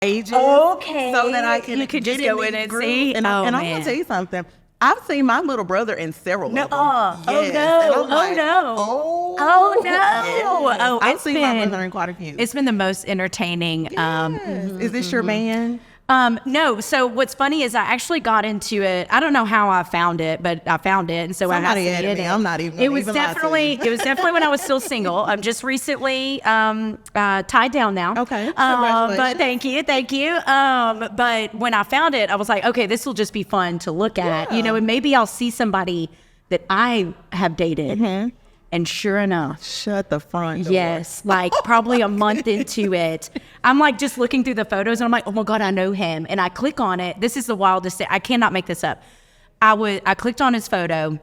pages. Okay. So that I can You could get just go in and groups. see. And I'm going to tell you something. I've seen my little brother in several of them. Oh no! And I'm like, Oh no! yes. Oh, I've seen my brother in quite a few. It's been the most entertaining. Yes. Is this your man? No. So what's funny is I actually got into it. I don't know how I found it, but I found it, and so Somebody I added me. I'm not even. It was even lie to definitely. you. It was definitely when I was still single. I'm just recently tied down now. Okay. But thank you. But when I found it, I was like, okay, this will just be fun to look at, Yeah. and maybe I'll see somebody that I have dated. And sure enough, Shut the front door. yes, like probably a month into it, I'm like just looking through the photos and I'm like, oh my God, I know him. And I click on it. This is the wildest thing. I cannot make this up. I clicked on his photo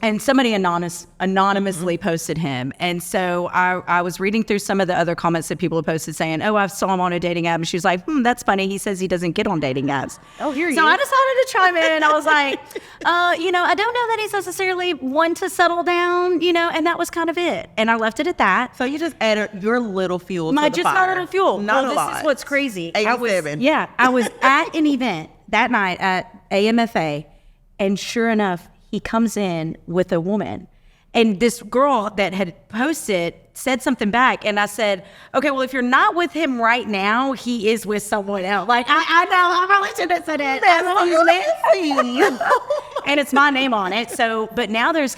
and somebody anonymously posted him. And so I was reading through some of the other comments that people have posted saying, oh, I saw him on a dating app. And she was like, that's funny. He says he doesn't get on dating apps. Oh, here you So I decided to chime in. I was like, I don't know that he's necessarily one to settle down, and that was kind of it. And I left it at that. So you just added your little fuel to the Just fire. not a little fuel. Not well, a lot. This is what's crazy. 87. I was at an event that night at AMFA, and sure enough, he comes in with a woman. And this girl that had posted said something back. And I said, okay, well, if you're not with him right now, he is with someone else. Like, I know, I probably shouldn't have said it. And it's my name on it. So, but now there's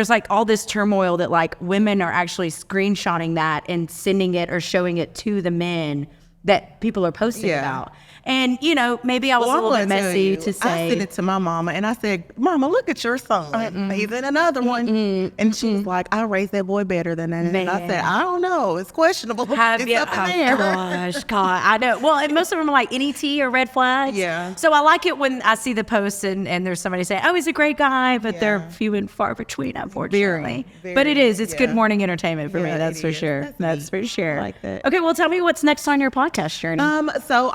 like all this turmoil that like women are actually screenshotting that and sending it or showing it to the men that people are posting about. And, maybe I was a little bit messy to say. I sent it to my mama and I said, Mama, look at your son. He's in another one. And she was like, I raised that boy better than that. And I said, I don't know. It's questionable. It's up in there. Gosh, God, I know. Well, and most of them are like NET or red flags. Yeah. So I like it when I see the posts and there's somebody saying, oh, he's a great guy, but they're few and far between, unfortunately. But it is. It's good morning entertainment for me. That's for sure. That's for sure. I like that. Okay, well, tell me what's next on your podcast journey. So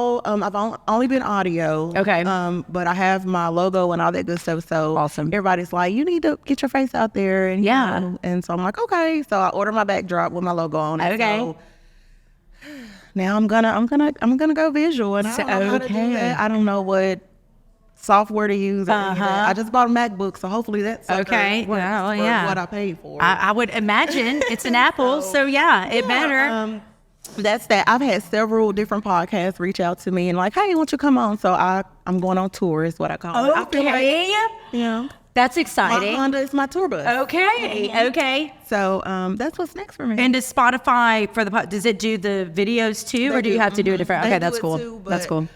I've only been audio. Okay. But I have my logo and all that good stuff. So awesome. Everybody's like, you need to get your face out there. And yeah. And so I'm like, okay. So I ordered my backdrop with my logo on it. Okay. So now I'm gonna go visual, and I don't know how to do that. I don't know what software to use. I just bought a MacBook, so hopefully that's okay. Well, yeah. What I paid for. I would imagine it's an Apple, so yeah, it better. That's that. I've had several different podcasts reach out to me and like, hey, won't you come on? So I'm going on tour is what I call it. Okay. Yeah. That's exciting. My Honda is my tour bus. Okay. So that's what's next for me. And does Spotify does it do the videos too, or do you have to do it different? Okay, that's cool. That's cool.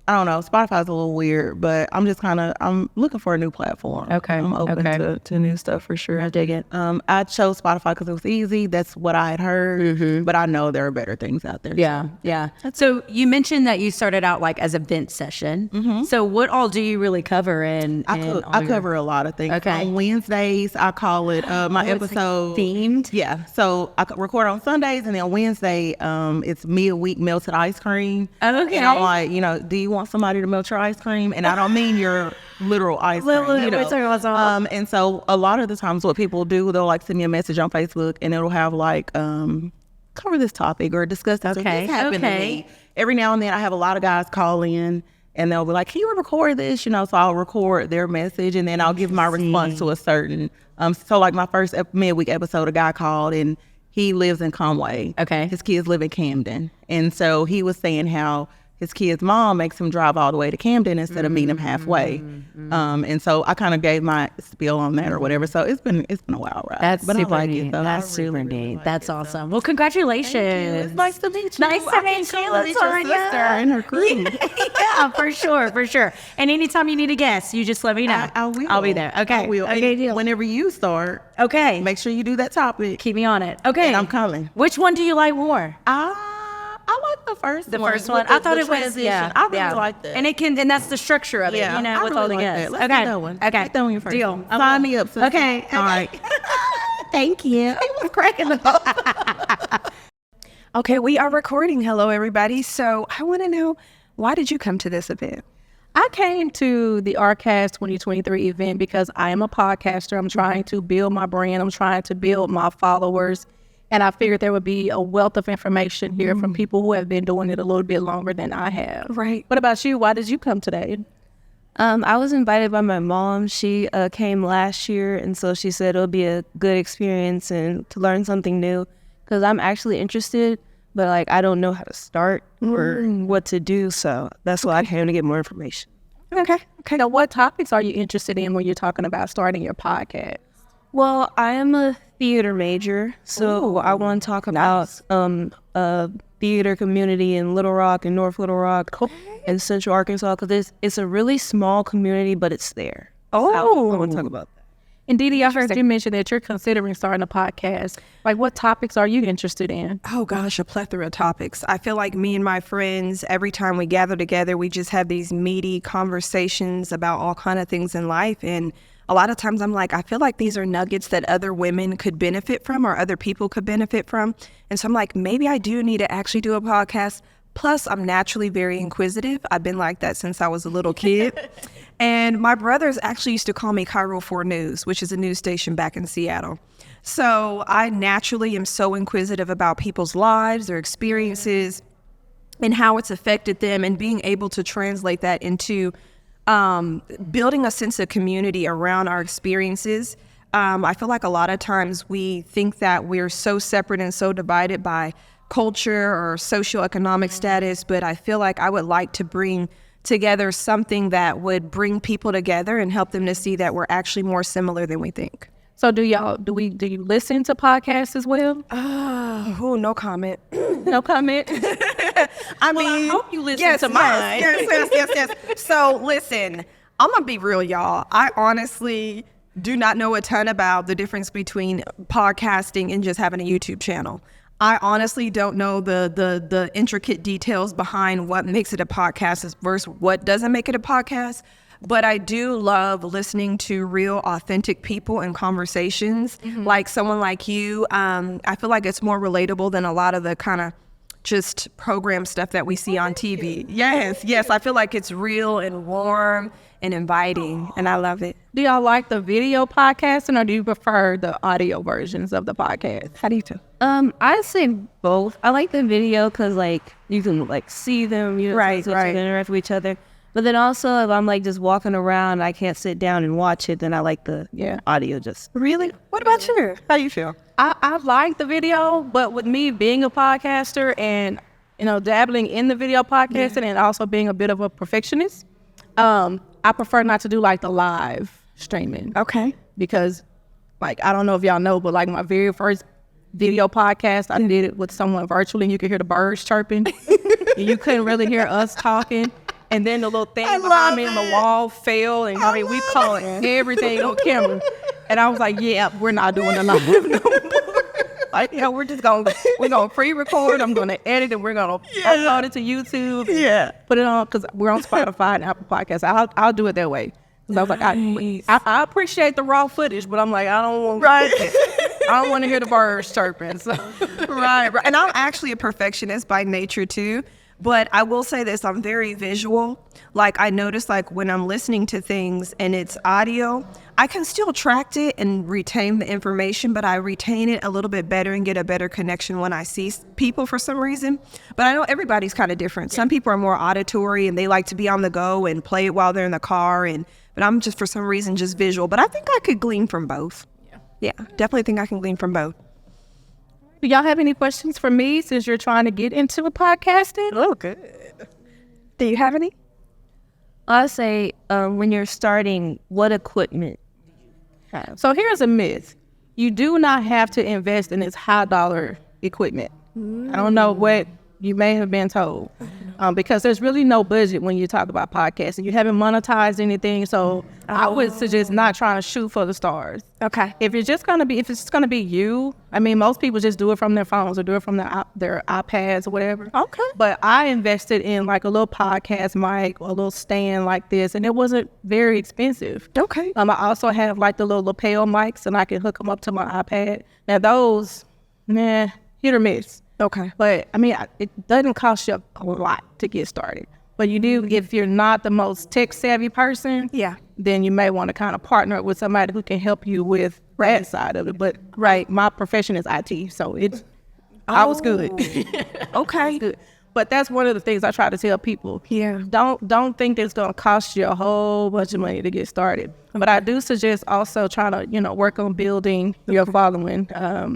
I don't know. Spotify's a little weird, but I'm looking for a new platform. Okay. I'm open to new stuff for sure. I dig it. I chose Spotify because it was easy. That's what I had heard, but I know there are better things out there. Yeah. So you mentioned that you started out like as a vent session. So what all do you really cover? I cover a lot of things. Okay. On Wednesdays, I call it my episode themed. Yeah. So I record on Sundays, and then Wednesday, it's midweek melted ice cream. Okay. And I'm like, do you want somebody to melt your ice cream? And I don't mean your literal ice cream. We're talking about something. And so a lot of the times what people do, they'll like send me a message on Facebook and it'll have like cover this topic or discuss this. Okay. This happened to me. Every now and then I have a lot of guys call in and they'll be like, can you record this? So I'll record their message and then I'll give my response to a certain so like my first midweek episode, a guy called and he lives in Conway. Okay. His kids live in Camden. And so he was saying how his kid's mom makes him drive all the way to Camden instead of meeting him halfway. And so I kind of gave my spiel on that or whatever. So it's been a wild ride. That's but super I like neat. it, though. That's super neat. That's awesome. Well, congratulations. It's nice to meet you. Nice to meet you, Your sister and her crew. Yeah, for sure. And anytime you need a guest, you just let me know. I will. I'll be there. Okay. I will. Okay, deal. Whenever you start, okay, make sure you do that topic. Keep me on it. Okay. And I'm coming. Which one do you like more? I like the first one. The first one. I thought it was, yeah. I really like that. And that's the structure of it, I with really all the like guests. that. Let's do that one. Okay. Take that one your first. Deal. Sign me up, sister. Okay. All right. Thank you. I was cracking up. Okay, we are recording. Hello, everybody. So I want to know, why did you come to this event? I came to the ARKAST 2023 event because I am a podcaster. I'm trying to build my brand. I'm trying to build my followers. And I figured there would be a wealth of information here from people who have been doing it a little bit longer than I have. Right. What about you? Why did you come today? I was invited by my mom. She came last year, and so she said it'll be a good experience and to learn something new, because I'm actually interested, but like I don't know how to start or what to do. So that's why I came to get more information. Okay. Now, what topics are you interested in when you're talking about starting your podcast? Well, I am a theater major, so I want to talk about theater community in Little Rock and North Little Rock and Central Arkansas, because it's a really small community, but it's there. Oh. I want to talk about that. And Didi, I heard you mention that you're considering starting a podcast. Like, what topics are you interested in? Oh gosh, a plethora of topics. I feel like me and my friends, every time we gather together, we just have these meaty conversations about all kind of things in life. And a lot of times I'm like, I feel like these are nuggets that other women could benefit from or other people could benefit from. And so I'm like, maybe I do need to actually do a podcast. Plus, I'm naturally very inquisitive. I've been like that since I was a little kid. And my brothers actually used to call me Cairo 4 News, which is a news station back in Seattle. So I naturally am so inquisitive about people's lives, their experiences, and how it's affected them, and being able to translate that into building a sense of community around our experiences. I feel like a lot of times we think that we're so separate and so divided by culture or socioeconomic status, but I feel like I would like to bring together something that would bring people together and help them to see that we're actually more similar than we think. So do you listen to podcasts as well? No comment. No comment? I mean, I hope you listen to mine. Yes. So listen, I'm gonna be real, y'all. I honestly do not know a ton about the difference between podcasting and just having a YouTube channel. I honestly don't know the intricate details behind what makes it a podcast versus what doesn't make it a podcast. But I do love listening to real, authentic people and conversations. Like someone like you. I feel like it's more relatable than a lot of the kind of just program stuff that we see on TV. Yes. I feel like it's real and warm and inviting, and I love it. Do y'all like the video podcasting, or do you prefer the audio versions of the podcast? How do you feel? I say both. I like the video because like you can like see them, Right. interact with each other. But then also if I'm like just walking around, I can't sit down and watch it, then I like the audio just. Really? What about you? How you feel? I like the video, but with me being a podcaster and dabbling in the video podcasting and also being a bit of a perfectionist, I prefer not to do like the live streaming. Okay. Because like I don't know if y'all know, but like my very first video podcast, I did it with someone virtually, and you could hear the birds chirping. And you couldn't really hear us talking. And then the little thing behind me in the wall fell, and we caught everything on camera. And I was like, yeah, we're not doing the live no more. Like, we're gonna pre-record. I'm gonna edit it. We're gonna upload it to YouTube. Put it on, because we're on Spotify and Apple Podcasts. I'll do it that way. Because I was like, I appreciate the raw footage, but I'm like, I don't want to hear the birds chirping. So. Right. And I'm actually a perfectionist by nature too. But I will say this, I'm very visual. Like I notice like when I'm listening to things and it's audio, I can still track it and retain the information, but I retain it a little bit better and get a better connection when I see people for some reason. But I know everybody's kind of different. Some people are more auditory and they like to be on the go and play it while they're in the car. But I'm just for some reason just visual. But I think I could glean from both. Yeah, definitely think I can glean from both. Do y'all have any questions for me since you're trying to get into podcasting? Oh, good. Do you have any? I say when you're starting, what equipment do you have? So here's a myth. You do not have to invest in this high dollar equipment. I don't know what you may have been told, because there's really no budget when you talk about podcasting. You haven't monetized anything, so I would suggest not trying to shoot for the stars. Okay. If it's just gonna be you, I mean, most people just do it from their phones or do it from their iPads or whatever. Okay. But I invested in like a little podcast mic or a little stand like this, and it wasn't very expensive. Okay. I also have like the little lapel mics, and I can hook them up to my iPad. Now those, hit or miss. Okay. But I mean, it doesn't cost you a lot to get started. But you do, if you're not the most tech savvy person, then you may want to kind of partner with somebody who can help you with that side of it. But my profession is IT, so I was good. Okay. Good. But that's one of the things I try to tell people. Yeah. Don't think it's gonna cost you a whole bunch of money to get started. But I do suggest also trying to, work on building your following.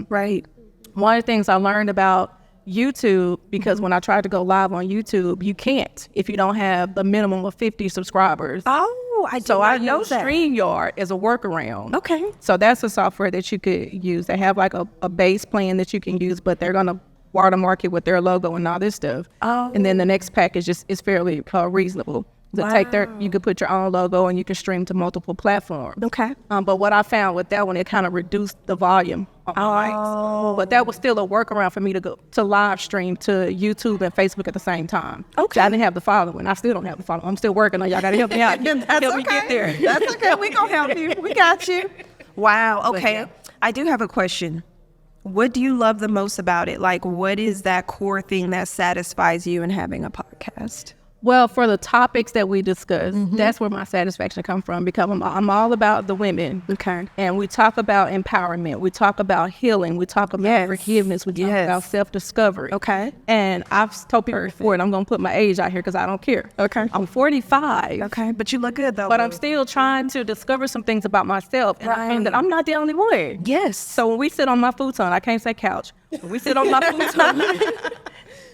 Right. One of the things I learned about YouTube, because when I tried to go live on YouTube, you can't if you don't have the minimum of 50 subscribers. Oh, I know that. StreamYard as a workaround. Okay. So that's a software that you could use. They have like a base plan that you can use, but they're gonna watermark it with their logo and all this stuff. Oh. And then the next package is fairly reasonable. You could put your own logo and you can stream to multiple platforms. Okay. But what I found with that one, it kind of reduced the volume on my mics. But that was still a workaround for me to go to live stream to YouTube and Facebook at the same time. Okay. I didn't have the following. I still don't have the following. I'm still working on y'all. Gotta help me out. Help me get there. That's okay. We gonna help you. We got you. Wow. Okay. I do have a question. What do you love the most about it? Like, what is that core thing that satisfies you in having a podcast? Well, for the topics that we discuss, that's where my satisfaction comes from, because I'm all about the women. Okay. And we talk about empowerment. We talk about healing. We talk about forgiveness. We talk about self-discovery. Okay. And I've told people before, and I'm going to put my age out here because I don't care. Okay. I'm 45. Okay. But you look good, though. But I'm still trying to discover some things about myself. And I find that I'm not the only one. Yes. So when we sit on my futon, I can't say couch. When we sit on my futon,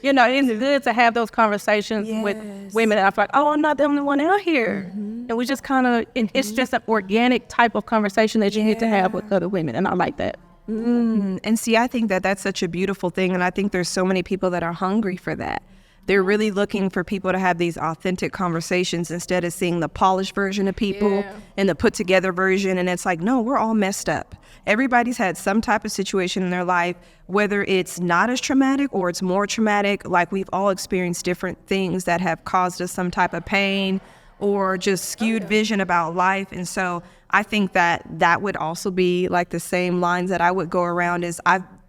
it's good to have those conversations with women. And I feel like, I'm not the only one out here. And we just kind of, it's just an organic type of conversation that you need to have with other women. And I like that. And see, I think that that's such a beautiful thing. And I think there's so many people that are hungry for that. They're really looking for people to have these authentic conversations instead of seeing the polished version of people and the put together version. And it's like, no, we're all messed up. Everybody's had some type of situation in their life, whether it's not as traumatic or it's more traumatic. Like, we've all experienced different things that have caused us some type of pain or just skewed vision about life. And so I think that would also be like the same lines that I would go around is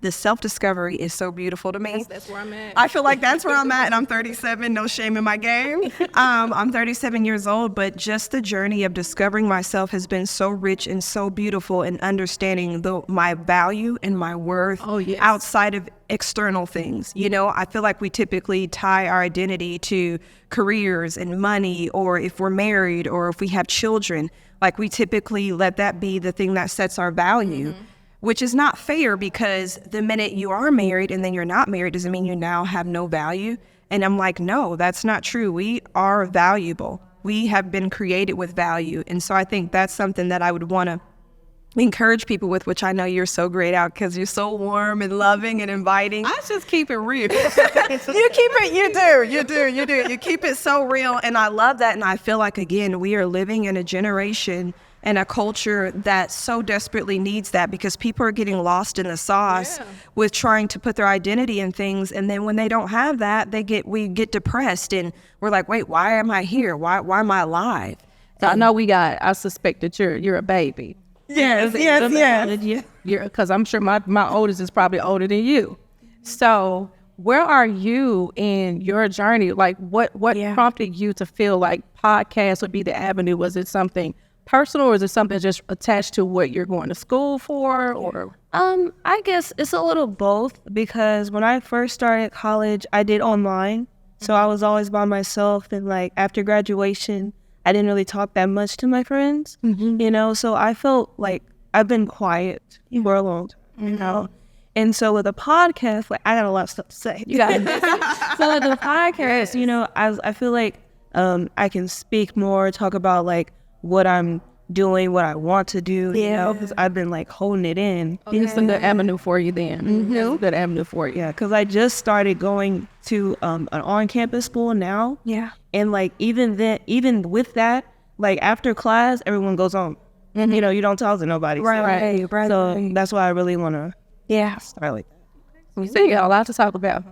the self-discovery is so beautiful to me. That's where I'm at. I feel like that's where I'm at, and I'm 37, no shame in my game. I'm 37 years old, but just the journey of discovering myself has been so rich and so beautiful in understanding my value and my worth outside of external things. I feel like we typically tie our identity to careers and money, or if we're married or if we have children, like we typically let that be the thing that sets our value. Which is not fair, because the minute you are married and then you're not married doesn't mean you now have no value. And I'm like, no, that's not true. We are valuable. We have been created with value. And so I think that's something that I would want to encourage people with, which I know you're so great at because you're so warm and loving and inviting. I just keep it real. You do. You keep it so real. And I love that. And I feel like, again, we are living in a generation and a culture that so desperately needs that, because people are getting lost in the sauce with trying to put their identity in things. And then when they don't have that, we get depressed and we're like, wait, why am I here? Why am I alive? So I know I suspect that you're a baby. Yes. Because I'm sure my oldest is probably older than you. So where are you in your journey? Like what prompted you to feel like podcast would be the avenue? Was it something personal, or is it something just attached to what you're going to school for? Or I guess it's a little both, because when I first started college, I did online. So I was always by myself, and like after graduation, I didn't really talk that much to my friends, so I felt like I've been quiet for a long time, And so with a podcast, like I got a lot of stuff to say. So with the podcast, I feel like I can speak more, talk about like what I'm doing, what I want to do, because I've been like holding it in. It's a good avenue for you then. It's a good avenue for you. Yeah, because I just started going to an on-campus school now. Yeah. And like even with that, like after class, everyone goes home. You don't talk to nobody. Right. So that's why I really want to start like that. You say you got a lot to talk about.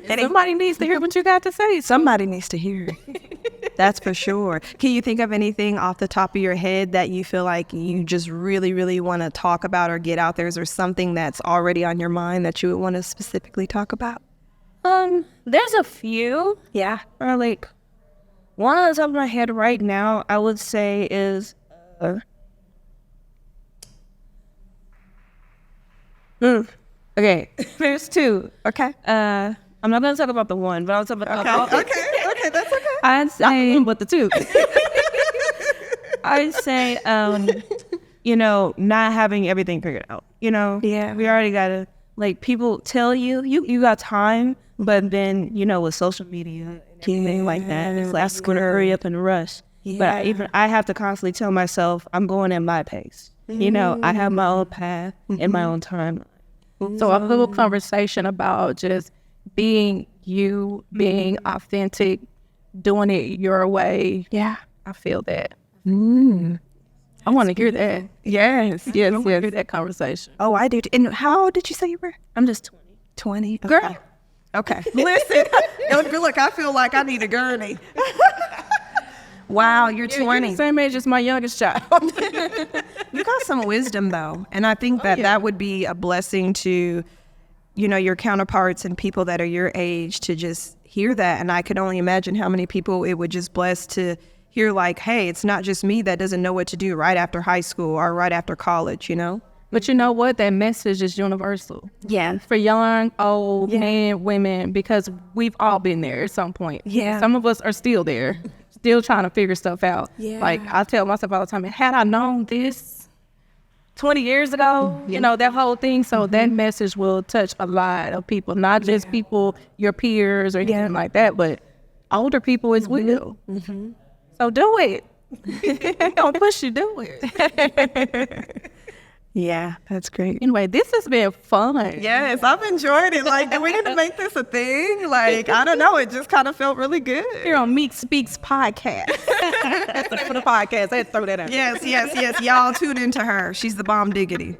And somebody needs to hear what you got to say. Somebody needs to hear it. That's for sure. Can you think of anything off the top of your head that you feel like you just really, really want to talk about or get out there? Is there something that's already on your mind that you would want to specifically talk about? There's a few. Yeah. Or like one on the top of my head right now, I would say is Okay, there's two. Okay. I'm not gonna talk about the one, but I'll talk about Okay, that's okay. I'd say, But the two. I'd say, not having everything figured out. Yeah. We already gotta, like, people tell you got time, but then with social media and everything like that, it's like I'm gonna hurry up and rush. But I have to constantly tell myself I'm going at my pace. I have my own path and my own time. So a little conversation about just being you, being authentic, doing it your way. Yeah, I feel that. I want to hear that. Yes. I want to hear that conversation. Oh, I do. And how old did you say you were? I'm just 20. Okay. Girl. Okay. Listen, look, I feel like I need a gurney. Wow, you're 20. You're the same age as my youngest child. You got some wisdom, though. And I think that would be a blessing to, your counterparts and people that are your age to just hear that. And I could only imagine how many people it would just bless to hear, like, hey, it's not just me that doesn't know what to do right after high school or right after college, But you know what? That message is universal. Yeah. For young, old, men, women, because we've all been there at some point. Yeah. Some of us are still there, still trying to figure stuff out. Yeah. Like, I tell myself all the time, had I known this 20 years ago, that whole thing. So that message will touch a lot of people, not just people, your peers or anything like that, but older people as well. So do it. Don't push you, do it. Yeah, that's great. Anyway, this has been fun. Yes, I've enjoyed it. Like, do we need to make this a thing? Like, I don't know. It just kind of felt really good. Here on Meek Speaks podcast. For the podcast, I had to throw that out. Yes. Y'all tune into her. She's the bomb diggity.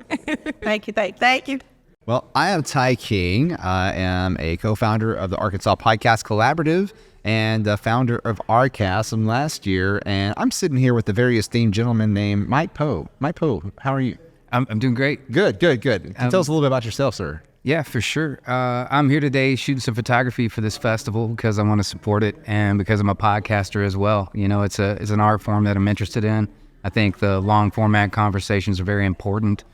Thank you. Thank you. Well, I am Ty King. I am a co-founder of the Arkansas Podcast Collaborative and the founder of ARKAST from last year. And I'm sitting here with a very esteemed gentleman named Mike Poe. Mike Poe, how are you? I'm doing great. Good. Can you tell us a little bit about yourself, sir? Yeah, for sure. I'm here today shooting some photography for this festival because I want to support it and because I'm a podcaster as well. It's an art form that I'm interested in. I think the long format conversations are very important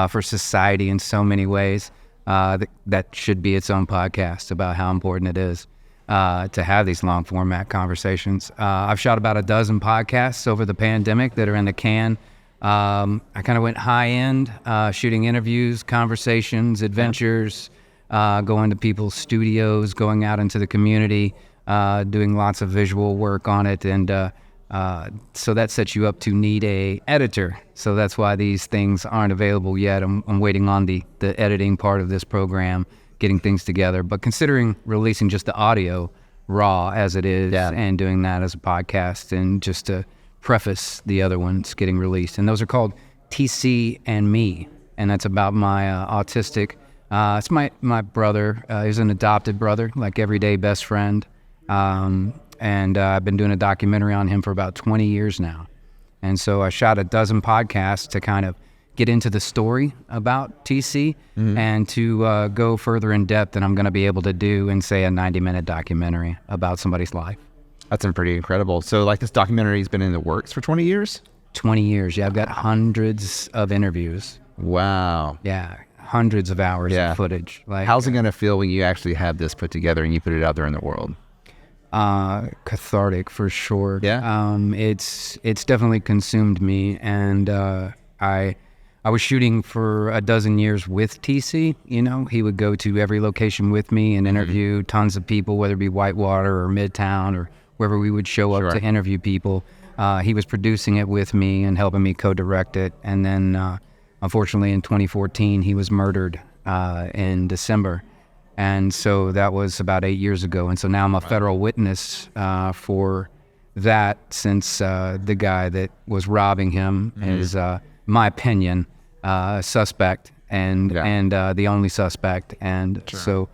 for society in so many ways. That should be its own podcast about how important it is to have these long format conversations. I've shot about a dozen podcasts over the pandemic that are in the can. I kind of went high end, shooting interviews, conversations, adventures, going to people's studios, going out into the community, doing lots of visual work on it. And so that sets you up to need a editor. So that's why these things aren't available yet. I'm waiting on the editing part of this program, getting things together. But considering releasing just the audio raw as it is and doing that as a podcast and just to preface the other ones getting released, and those are called TC and Me, and that's about my autistic. It's my brother. He's an adopted brother, like everyday best friend, and I've been doing a documentary on him for about 20 years now. And so I shot a dozen podcasts to kind of get into the story about TC and to go further in depth than I'm going to be able to do in, say, a 90-minute documentary about somebody's life. That's pretty incredible. So, like, this documentary has been in the works for 20 years? 20 years, yeah. I've got hundreds of interviews. Wow. Yeah, hundreds of hours of footage. Like, how's it going to feel when you actually have this put together and you put it out there in the world? Cathartic, for sure. Yeah. It's definitely consumed me, and I was shooting for a dozen years with TC. He would go to every location with me and interview tons of people, whether it be Whitewater or Midtown or wherever we would show up to interview people. He was producing it with me and helping me co-direct it. And then, unfortunately, in 2014, he was murdered in December. And so that was about 8 years ago. And so now I'm a federal witness for that, since the guy that was robbing him is, my opinion, suspect and the only suspect. And so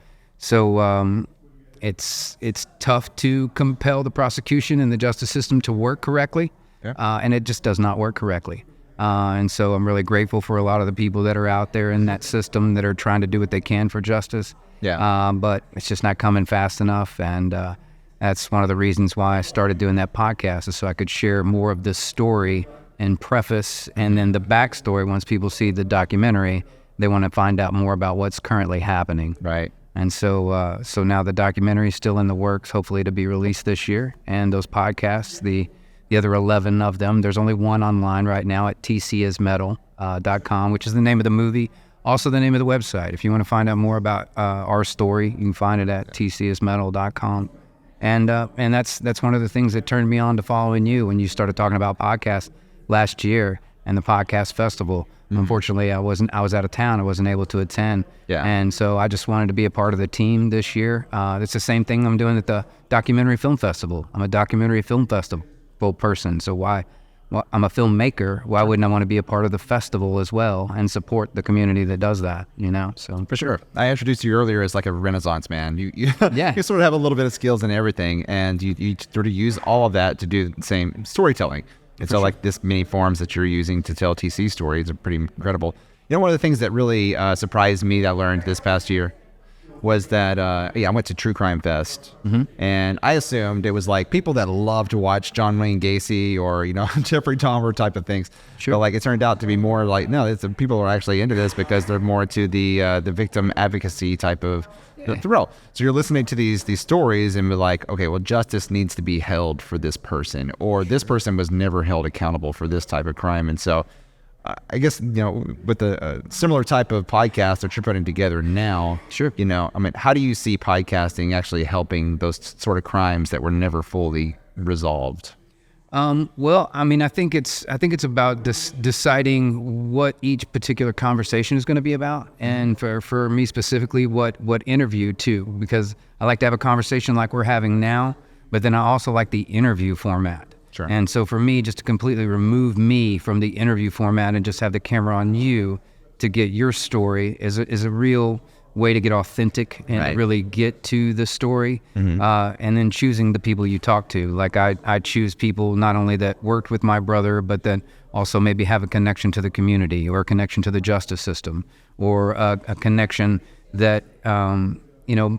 it's tough to compel the prosecution and the justice system to work correctly, and it just does not work correctly. And so I'm really grateful for a lot of the people that are out there in that system that are trying to do what they can for justice. But it's just not coming fast enough, and that's one of the reasons why I started doing that podcast, is so I could share more of this story and preface, and then the backstory once people see the documentary, they want to find out more about what's currently happening. Right. And so now the documentary is still in the works, hopefully to be released this year. And those podcasts, the other 11 of them, there's only one online right now at tcismetal.com, which is the name of the movie, also the name of the website. If you want to find out more about our story, you can find it at tcismetal.com. And that's one of the things that turned me on to following you when you started talking about podcasts last year and the podcast festival. Unfortunately, I was out of town. I wasn't able to attend. Yeah. And so I just wanted to be a part of the team this year. It's the same thing I'm doing at the Documentary Film Festival. I'm a documentary film festival person. So well, I'm a filmmaker. Why wouldn't I want to be a part of the festival as well and support the community that does that, So For sure. I introduced you earlier as like a Renaissance man. You Yeah. you sort of have a little bit of skills in everything, and you sort of use all of that to do the same storytelling. And so like this many forms that you're using to tell TC stories are pretty incredible. One of the things that really surprised me that I learned this past year was that, I went to True Crime Fest, and I assumed it was like people that love to watch John Wayne Gacy or, Jeffrey Dahmer type of things. Sure. But like it turned out to be more like, no, it's people are actually into this because they're more to the victim advocacy type of thrill. So you're listening to these stories and be like, okay, well, justice needs to be held for this person, or this person was never held accountable for this type of crime. And so I guess, with the similar type of podcast that you're putting together now, Sure. How do you see podcasting actually helping those sort of crimes that were never fully resolved? Well, I think it's about deciding what each particular conversation is going to be about, and for me specifically, what interview too, because I like to have a conversation like we're having now, but then I also like the interview format. Sure. And so for me, just to completely remove me from the interview format and just have the camera on you to get your story is a real way to get authentic and Right. really get to the story. And then choosing the people you talk to. Like I choose people not only that worked with my brother, but then also maybe have a connection to the community or a connection to the justice system or a connection that,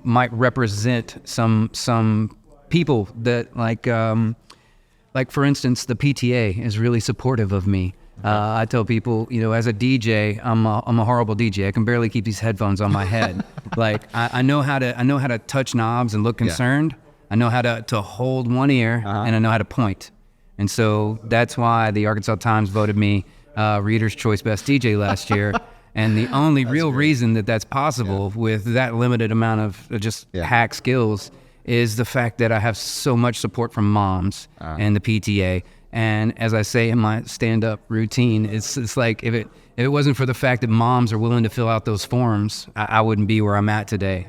might represent some people that like for instance, the PTA is really supportive of me. I tell people, as a DJ, I'm a horrible DJ. I can barely keep these headphones on my head. Like I know how to touch knobs and look concerned. I know how to hold one ear, and I know how to point. And so that's why the Arkansas Times voted me Reader's Choice Best DJ last year. And the only real reason that that's possible with that limited amount of just hack skills is the fact that I have so much support from moms and the PTA. And as I say in my stand-up routine, it's like if it wasn't for the fact that moms are willing to fill out those forms, I wouldn't be where I'm at today.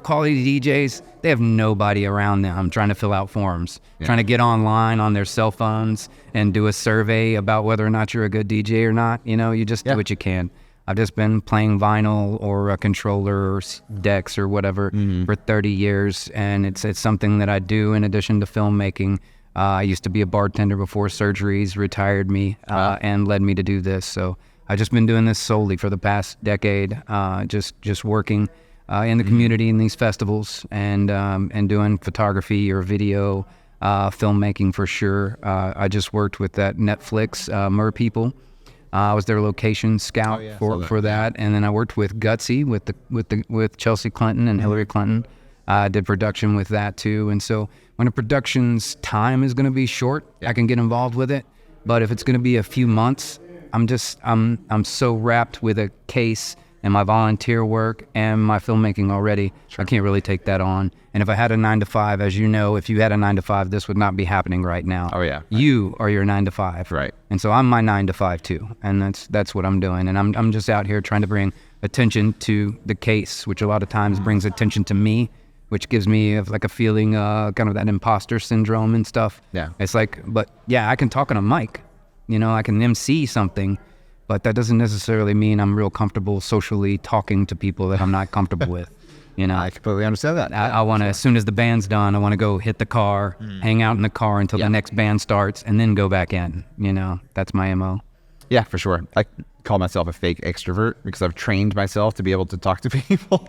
Quality DJs, they have nobody around them trying to fill out forms, trying to get online on their cell phones and do a survey about whether or not you're a good DJ or not. You just do what you can. I've just been playing vinyl or a controller or decks or whatever for 30 years, and it's something that I do in addition to filmmaking. I used to be a bartender before surgeries retired me and led me to do this. So I've just been doing this solely for the past decade, just working in the community in these festivals and doing photography or video, filmmaking for sure. I just worked with that Netflix Mer People. I was their location scout for that, and then I worked with Gutsy with Chelsea Clinton and Hillary Clinton. I did production with that too, and so when a production's time is going to be short, I can get involved with it. But if it's going to be a few months, I'm so wrapped with a case and my volunteer work and my filmmaking already. I can't really take that on. And if I had a 9-to-5, as you know, if you had a 9-to-5, this would not be happening right now. Oh, yeah. You are your 9-to-5. Right. And so I'm my 9-to-5 too. And that's what I'm doing. And I'm just out here trying to bring attention to the case, which a lot of times brings attention to me, which gives me like a feeling, kind of that imposter syndrome and stuff. Yeah. It's like, but yeah, I can talk on a mic, I can MC something, but that doesn't necessarily mean I'm real comfortable socially talking to people that I'm not comfortable with. I completely understand that. I want to, as soon as the band's done, I want to go hit the car, hang out in the car until the next band starts, and then go back in. That's my MO. Yeah, for sure. I call myself a fake extrovert because I've trained myself to be able to talk to people.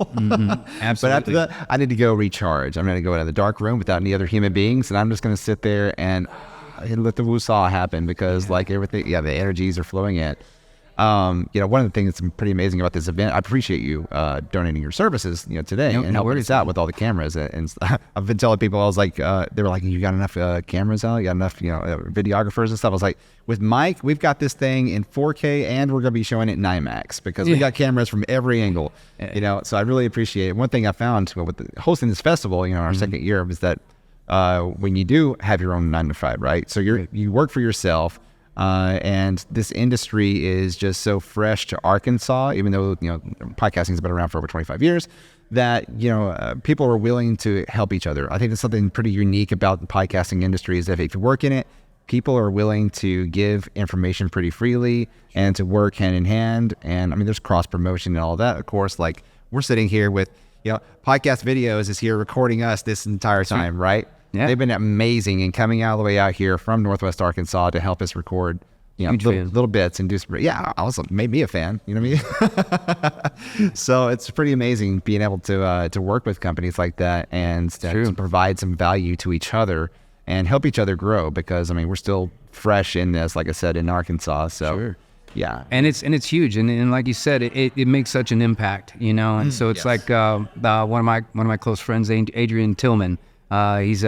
Absolutely. But after that, I need to go recharge. I'm going to go into the dark room without any other human beings, and I'm just going to sit there and let the woo-saw happen because like everything, the energies are flowing in. One of the things that's pretty amazing about this event, I appreciate you donating your services, today and helping us out with all the cameras. And I've been telling people, I was like, they were like, you got enough cameras out? You got enough, videographers and stuff? I was like, with Mike, we've got this thing in 4K and we're going to be showing it in IMAX because we got cameras from every angle, so I really appreciate it. One thing I found with hosting this festival, our second year, was that when you do have your own 9 to 5, right? So you work for yourself. And this industry is just so fresh to Arkansas, even though, podcasting has been around for over 25 years, that, people are willing to help each other. I think that's something pretty unique about the podcasting industry is that if you work in it, people are willing to give information pretty freely and to work hand in hand. And I mean, there's cross promotion and all that. Of course, like we're sitting here with, Podcast Videos is here recording us this entire time, right? Yeah. They've been amazing and coming all the way out here from Northwest Arkansas to help us record, little bits and do some. Yeah, also made me a fan. You know what I mean? So it's pretty amazing being able to work with companies like that and to provide some value to each other and help each other grow. Because I mean, we're still fresh in this, like I said, in Arkansas. So yeah, and it's huge, and like you said, it makes such an impact, And so it's like one of my close friends, Adrian Tillman. He's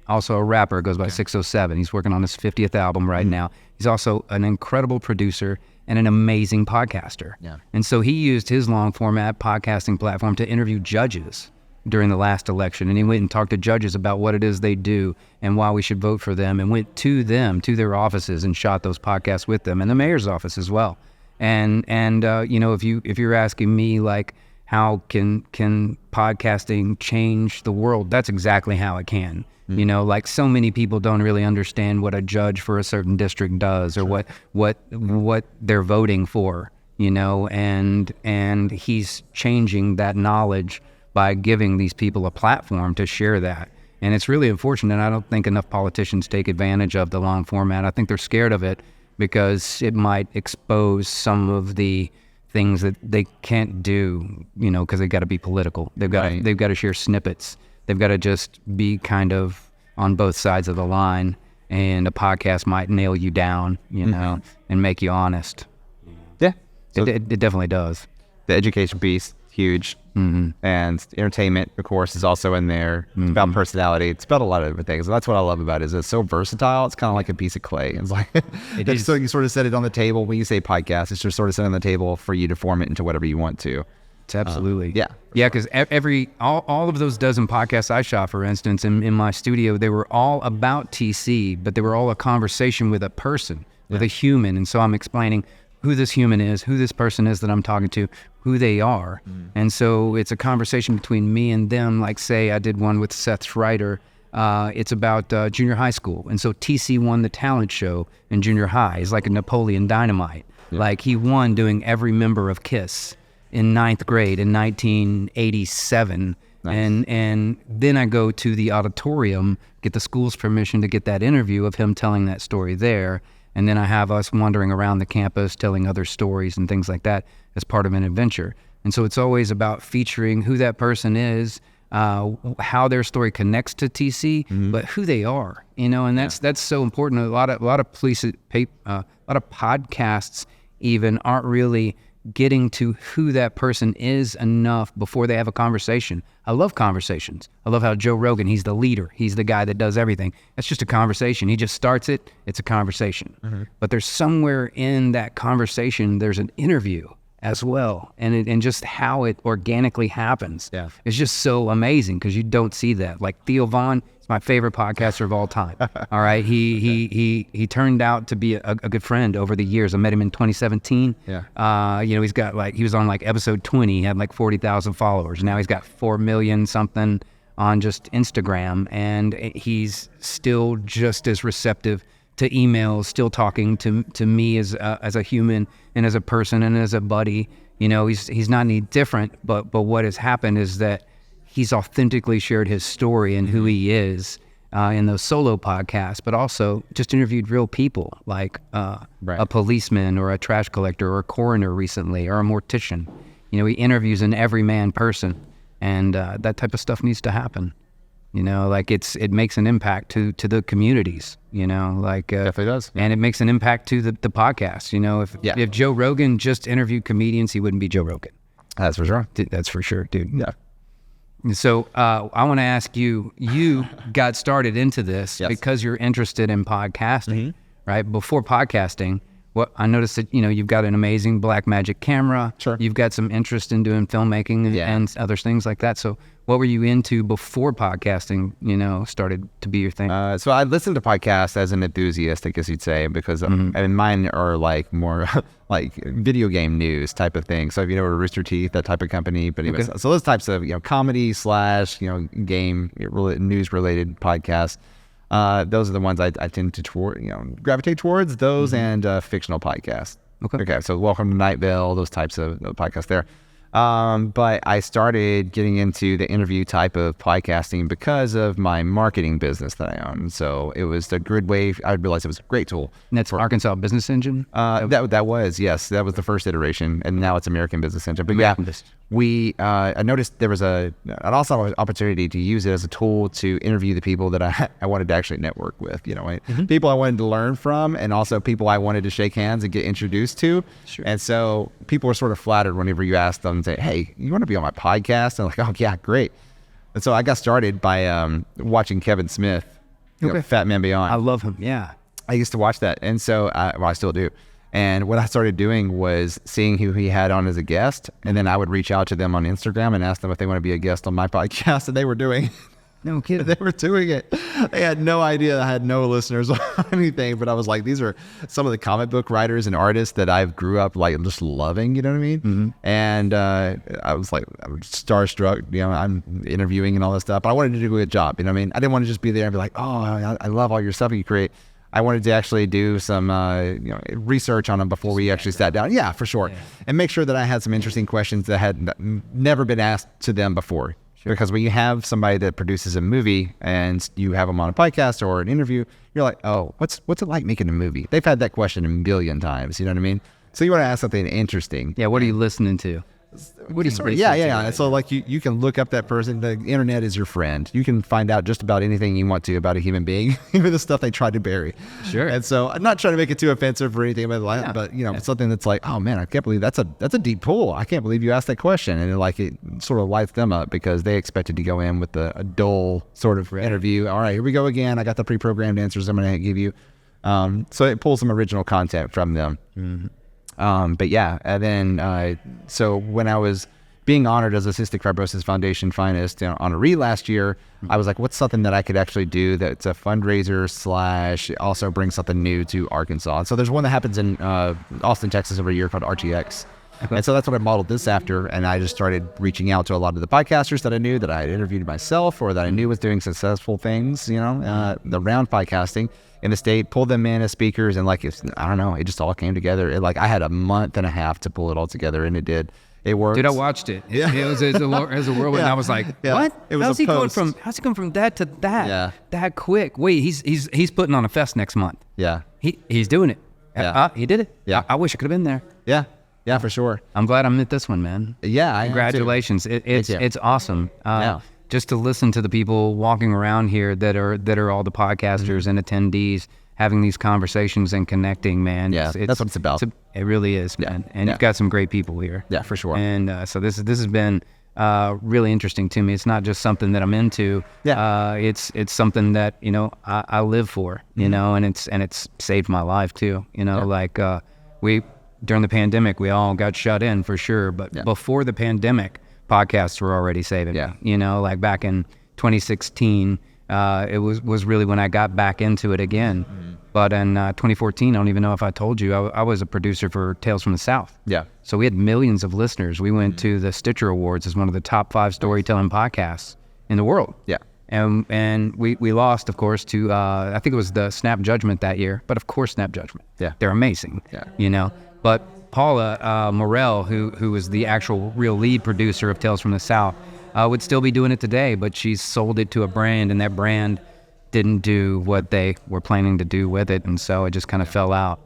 also a rapper, goes by 607. He's working on his 50th album right now. He's also an incredible producer and an amazing podcaster. Yeah. And so he used his long format podcasting platform to interview judges during the last election. And he went and talked to judges about what it is they do and why we should vote for them, and went to their offices and shot those podcasts with them, and the mayor's office as well. And if you're asking me, like, how can podcasting change the world? That's exactly how it can. Like so many people don't really understand what a judge for a certain district does or what they're voting for, and he's changing that knowledge by giving these people a platform to share that. And it's really unfortunate. I don't think enough politicians take advantage of the long format. I think they're scared of it because it might expose some of the things that they can't do, because they've got to be political. They've got to share snippets. They've got to just be kind of on both sides of the line. And a podcast might nail you down, and make you honest. Yeah, so it definitely does. The education piece, huge. And entertainment, of course, is also in there. It's about personality. It's about a lot of different things. And that's what I love about it, is it's so versatile. It's kind of like a piece of clay. It's like, so you sort of set it on the table. When you say podcast, it's just sort of set on the table for you to form it into whatever you want to. It's absolutely. Yeah, because all of those dozen podcasts I shot, for instance, in my studio, they were all about TC, but they were all a conversation with a person, with a human. And so I'm explaining who this human is, who this person is that I'm talking to, who they are. And so it's a conversation between me and them. Like, say I did one with Seth Schreider. It's about junior high school. And so TC won the talent show in junior high. He's like a Napoleon Dynamite. Like, he won doing every member of KISS in 9th grade in 1987. Nice. And then I go to the auditorium, get the school's permission to get that interview of him telling that story there. And then I have us wandering around the campus telling other stories and things like that as part of an adventure. And so it's always about featuring who that person is, how their story connects to TC, but who they are, and that's so important. A lot of podcasts even aren't really getting to who that person is enough before they have a conversation. I love conversations. I love how Joe Rogan, he's the leader. He's the guy that does everything. That's just a conversation. He just starts it. It's a conversation. But there's somewhere in that conversation, there's an interview as well. And just how it organically happens. Yeah. It's just so amazing because you don't see that. Like Theo Vaughn, my favorite podcaster of all time. All right. He turned out to be a good friend over the years. I met him in 2017. Yeah. He's got he was on episode 20. He had 40,000 followers. Now he's got 4 million something on just Instagram. And he's still just as receptive to emails, still talking to me as a human and as a person and as a buddy. He's not any different, but what has happened is that he's authentically shared his story and who he is in those solo podcasts, but also just interviewed real people like a policeman or a trash collector or a coroner recently or a mortician. He interviews an everyman person, and that type of stuff needs to happen. You know, like it makes an impact to the communities, you know, like Definitely does. and it makes an impact to the podcast. You know, if Joe Rogan just interviewed comedians, he wouldn't be Joe Rogan. That's for sure. That's for sure, dude. Yeah. So I want to ask you, you got started into this because you're interested in podcasting, right? Before podcasting, what I noticed that, you know, you've got an amazing Blackmagic camera. Sure. You've got some interest in doing filmmaking and other things like that. So what were you into before podcasting, you know, started to be your thing? So I listened to podcasts as an enthusiast, I guess you'd say, because I mean, mine are like more like video game news type of thing. So if you know Rooster Teeth, that type of company, but anyways, so those types of, you know, comedy / you know, game news related podcasts. Those are the ones I tend to gravitate towards those and fictional podcasts. Okay. So Welcome to Night Vale, those types of podcasts there. But I started getting into the interview type of podcasting because of my marketing business that I own. So it was the Gridwave. I realized it was a great tool. And that's Arkansas Business Engine? That was the first iteration, and now it's American Business Engine. But I noticed there was an awesome opportunity to use it as a tool to interview the people that I wanted to actually network with, you know, people I wanted to learn from, and also people I wanted to shake hands and get introduced to. Sure. And so people were sort of flattered whenever you asked them, say, hey, you want to be on my podcast? And I'm like, oh yeah, great. And so I got started by watching Kevin Smith, you know, Fat Man Beyond. I love him. Yeah. I used to watch that. And so, I still do. And what I started doing was seeing who he had on as a guest, and then I would reach out to them on Instagram and ask them if they want to be a guest on my podcast, and they were doing it. No kidding. They were doing it. They had no idea I had no listeners or anything, but I was like, these are some of the comic book writers and artists that I grew up like just loving, you know what I mean? And I was like, I was starstruck, you know, I'm interviewing and all this stuff, but I wanted to do a good job, you know what I mean? I didn't want to just be there and be like, oh, I love all your stuff you create. I wanted to actually do some research on them before we actually sat down. Yeah, for sure. And make sure that I had some interesting questions that had never been asked to them before. Sure. Because when you have somebody that produces a movie and you have them on a podcast or an interview, you're like, oh, what's it like making a movie? They've had that question a billion times, you know what I mean? So you want to ask something interesting. Yeah, what are you listening to? What do you Yeah. So like you can look up that person. The internet is your friend. You can find out just about anything you want to about a human being, even the stuff they tried to bury. Sure. And so I'm not trying to make it too offensive or anything about that, but you know, something that's like, oh man, I can't believe that's a deep pull. I can't believe you asked that question, and it sort of lights them up because they expected to go in with a dull sort of interview. All right, here we go again. I got the pre-programmed answers I'm going to give you. So it pulls some original content from them. But yeah, and then so when I was being honored as a Cystic Fibrosis Foundation finalist honoree last year, I was like, what's something that I could actually do that's a fundraiser / also bring something new to Arkansas? And so there's one that happens in Austin, Texas every year called RTX. And so that's what I modeled this after, and I just started reaching out to a lot of the podcasters that I knew that I had interviewed myself or that I knew was doing successful things, you know, around podcasting in the state, pulled them in as speakers, and like, I don't know, it just all came together. I had a month and a half to pull it all together, and it did. It worked. Dude, I watched it. Yeah. It was as a whirlwind, and I was like, what? It was how's he going from that to that that quick? Wait, he's putting on a fest next month. Yeah. He's doing it. Yeah. He did it. Yeah. I wish I could have been there. Yeah. Yeah, for sure. I'm glad I'm at this one, man. Yeah. Congratulations. It's awesome. Just to listen to the people walking around here that are all the podcasters and attendees having these conversations and connecting, man. Yeah, that's what it's about. It really is, man. And you've got some great people here. Yeah, for sure. And so this has been really interesting to me. It's not just something that I'm into. Yeah. It's something that, you know, I live for, you know, and it's saved my life too. You know, during the pandemic, we all got shut in for sure. But before the pandemic, podcasts were already saving me. You know, like back in 2016, it was really when I got back into it again. But in 2014, I don't even know if I told you, I was a producer for Tales from the South. Yeah. So we had millions of listeners. We went to the Stitcher Awards as one of the top 5 storytelling podcasts in the world. Yeah. And we lost, of course, to, I think it was the Snap Judgment that year. But of course, Snap Judgment. Yeah. They're amazing. Yeah. You know. But Paula Morell, who was the actual real lead producer of Tales from the South, would still be doing it today, but she's sold it to a brand, and that brand didn't do what they were planning to do with it, and so it just kind of fell out.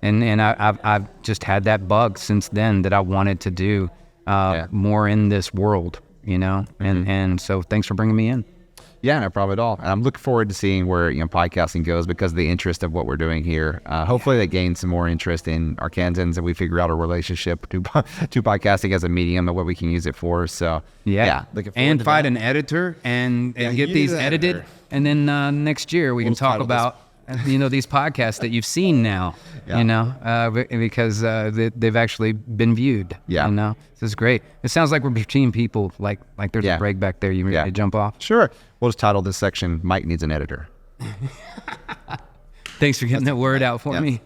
And I've just had that bug since then that I wanted to do more in this world, you know. And so thanks for bringing me in. Yeah, no problem at all. And I'm looking forward to seeing where podcasting goes because of the interest of what we're doing here. Hopefully, that gains some more interest in Arkansans, and we figure out a relationship to podcasting as a medium and what we can use it for. So looking forward and to find that. an editor and get you these do that, edited, editor. and then next year we can talk title this- about these podcasts that you've seen now. Because they've actually been viewed. Yeah. This is great. It sounds like we're between people. Like there's a break back there. You ready to jump off? Sure. We'll just title this section "Mike Needs an Editor." Thanks for getting that word out for me.